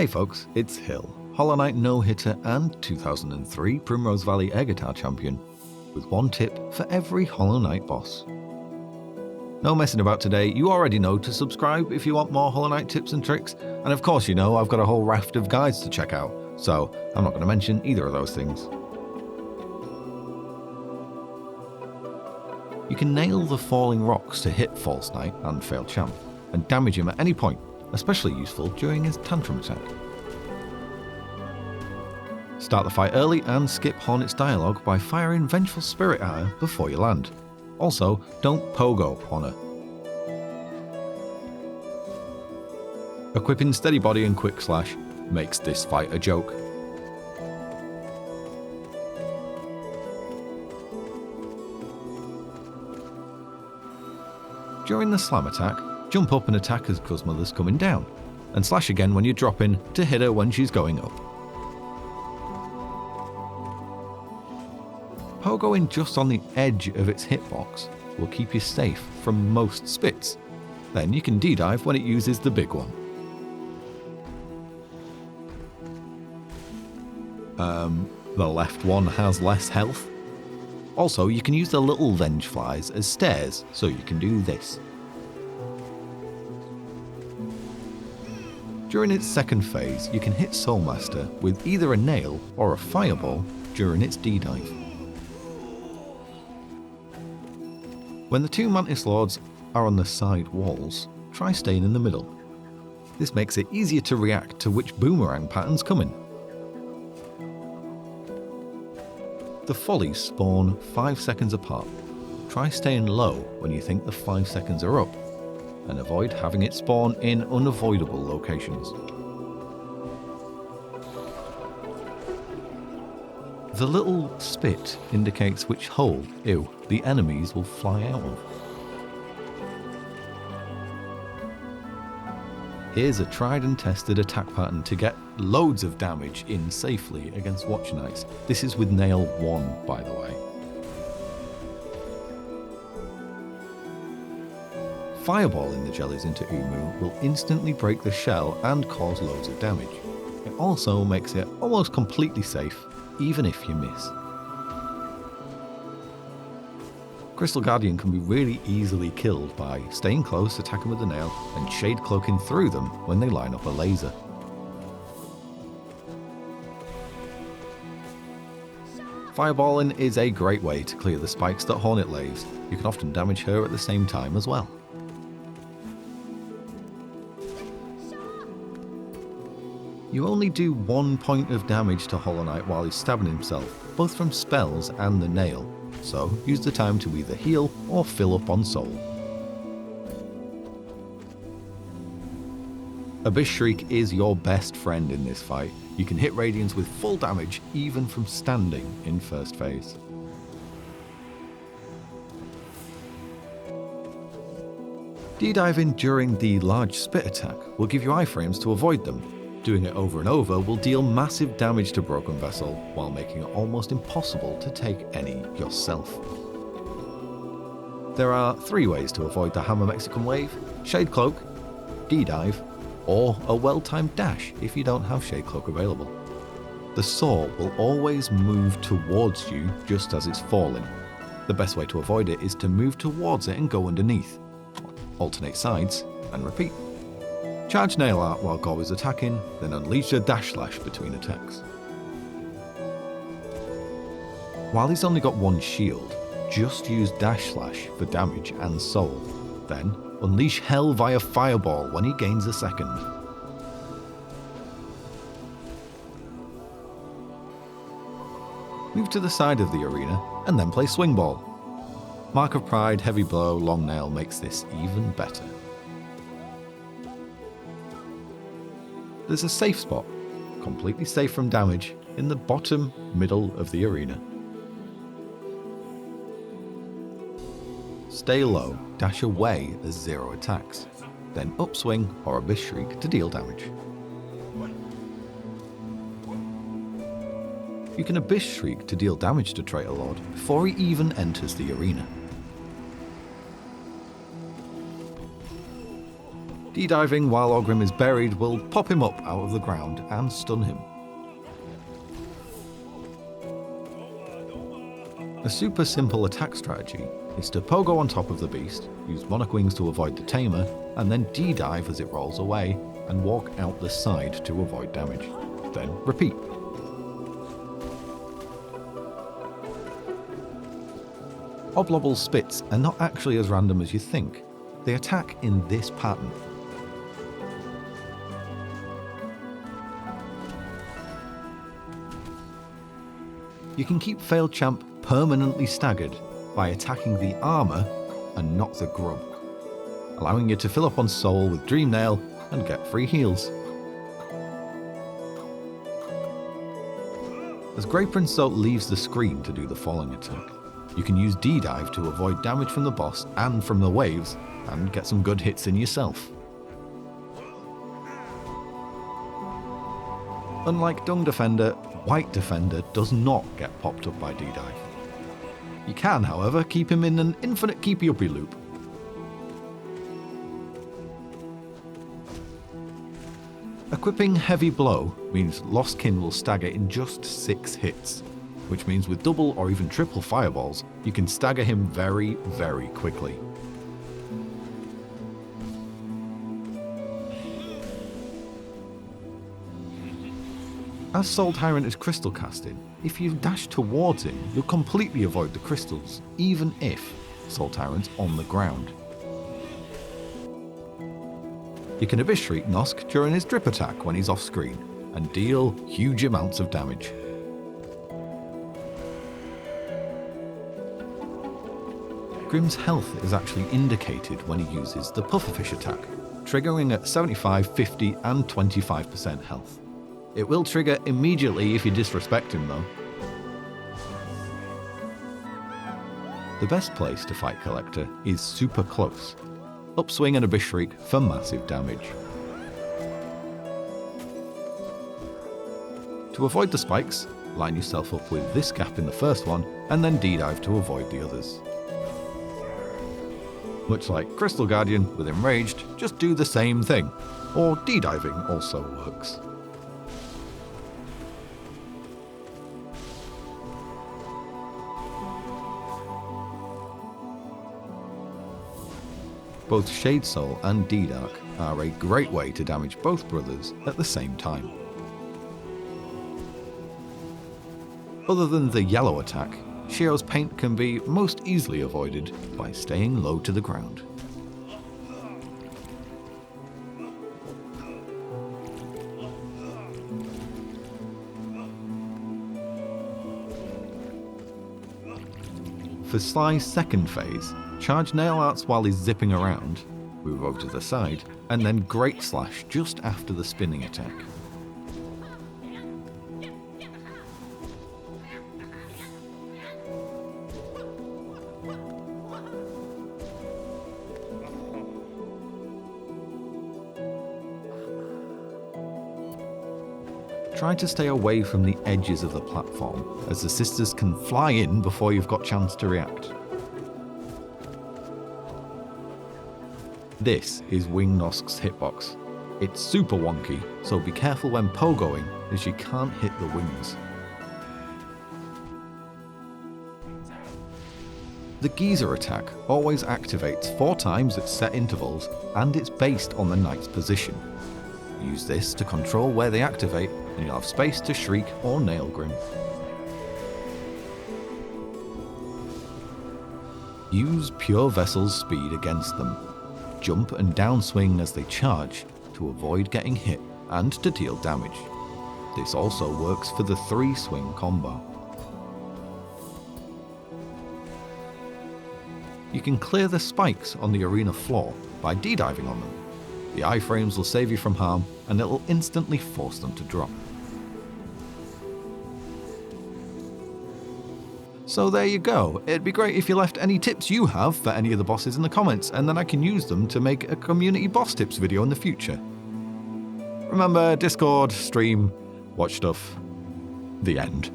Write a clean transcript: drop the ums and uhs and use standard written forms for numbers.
Hey folks, it's Hill, Hollow Knight no-hitter and 2003 Primrose Valley Air Guitar champion, with one tip for every Hollow Knight boss. No messing about today, you already know to subscribe if you want more Hollow Knight tips and tricks, and of course you know I've got a whole raft of guides to check out, so I'm not going to mention either of those things. You can nail the falling rocks to hit False Knight and Failed Champ, and damage him at any point, especially useful during his tantrum attack. Start the fight early and skip Hornet's dialogue by firing Vengeful Spirit at her before you land. Also, don't pogo on her. Equipping Steady Body and Quick Slash makes this fight a joke. During the slam attack, jump up and attack as Gruz Mother's coming down, and slash again when you're dropping to hit her when she's going up. Pogoing just on the edge of its hitbox will keep you safe from most spits. Then you can D-dive when it uses the big one. The left one has less health. Also, you can use the little Vengeflies as stairs, so you can do this. During its second phase, you can hit Soulmaster with either a nail or a fireball during its D-dive. When the two Mantis Lords are on the side walls, try staying in the middle. This makes it easier to react to which boomerang pattern's coming. The follies spawn 5 seconds apart. Try staying low when you think the 5 seconds are up, and avoid having it spawn in unavoidable locations. The little spit indicates which hole, the enemies will fly out of. Here's a tried and tested attack pattern to get loads of damage in safely against Watch Knights. This is with nail 1, by the way. Fireballing the jellies into Uumuu will instantly break the shell and cause loads of damage. It also makes it almost completely safe, even if you miss. Crystal Guardian can be really easily killed by staying close, attacking with the nail, and shade cloaking through them when they line up a laser. Fireballing is a great way to clear the spikes that Hornet lays. You can often damage her at the same time as well. You only do 1 point of damage to Hollow Knight while he's stabbing himself, both from spells and the nail, so use the time to either heal or fill up on soul. Abyss Shriek is your best friend in this fight. You can hit Radiance with full damage even from standing in first phase. D-diving during the large spit attack will give you iframes to avoid them. Doing it over and over will deal massive damage to Broken Vessel, while making it almost impossible to take any yourself. There are 3 ways to avoid the Hammer Mexican Wave: Shade Cloak, D-dive, or a well-timed dash if you don't have Shade Cloak available. The saw will always move towards you just as it's falling. The best way to avoid it is to move towards it and go underneath. Alternate sides, and repeat. Charge Nail Art while Gorb is attacking, then unleash a Dash Slash between attacks. While he's only got 1 shield, just use Dash Slash for damage and soul. Then unleash Hell via Fireball when he gains a second. Move to the side of the arena and then play Swing Ball. Mark of Pride, Heavy Blow, Long Nail makes this even better. There's a safe spot, completely safe from damage, in the bottom middle of the arena. Stay low, dash away as Xero attacks, then upswing or Abyss Shriek to deal damage. You can Abyss Shriek to deal damage to Traitor Lord before he even enters the arena. D-diving while Ogrim is buried will pop him up out of the ground and stun him. A super simple attack strategy is to pogo on top of the beast, use Monarch Wings to avoid the Tamer, and then D-dive as it rolls away and walk out the side to avoid damage. Then repeat. Obblobles spits are not actually as random as you think. They attack in this pattern. You can keep Failed Champ permanently staggered by attacking the armour and not the grub, allowing you to fill up on soul with Dream Nail and get free heals. As Grey Prince Zote leaves the screen to do the falling attack, you can use D-dive to avoid damage from the boss and from the waves and get some good hits in yourself. Unlike Dung Defender, White Defender does not get popped up by D-dive. You can, however, keep him in an infinite keepy-uppy loop. Equipping Heavy Blow means Lost Kin will stagger in just 6 hits, which means with double or even triple fireballs, you can stagger him very, very quickly. As Soul Tyrant is crystal casting, if you dash towards him, you'll completely avoid the crystals, even if Soul Tyrant's on the ground. You can Abyss Shriek Nosk during his drip attack when he's off screen, and deal huge amounts of damage. Grimm's health is actually indicated when he uses the Pufferfish attack, triggering at 75, 50 and 25% health. It will trigger immediately if you disrespect him though. The best place to fight Collector is super close. Upswing and Abyss Shriek for massive damage. To avoid the spikes, line yourself up with this gap in the first one and then D-dive to avoid the others. Much like Crystal Guardian with Enraged, just do the same thing, or D-diving also works. Both Shade Soul and D-Dark are a great way to damage both brothers at the same time. Other than the yellow attack, Sheo's paint can be most easily avoided by staying low to the ground. For Sly's second phase, charge Nail Arts while he's zipping around, move over to the side, and then Great Slash just after the spinning attack. Try to stay away from the edges of the platform, as the sisters can fly in before you've got chance to react. This is Wing Nosk's hitbox. It's super wonky, so be careful when pogoing, as you can't hit the wings. The Geyser attack always activates 4 times at set intervals, and it's based on the knight's position. Use this to control where they activate, and you'll have space to shriek or nail Grimm. Use Pure Vessel's speed against them. Jump and downswing as they charge to avoid getting hit and to deal damage. This also works for the 3-swing combo. You can clear the spikes on the arena floor by D-diving on them. The iframes will save you from harm and it'll instantly force them to drop. So there you go. It'd be great if you left any tips you have for any of the bosses in the comments, and then I can use them to make a community boss tips video in the future. Remember, Discord, stream, watch stuff. The end.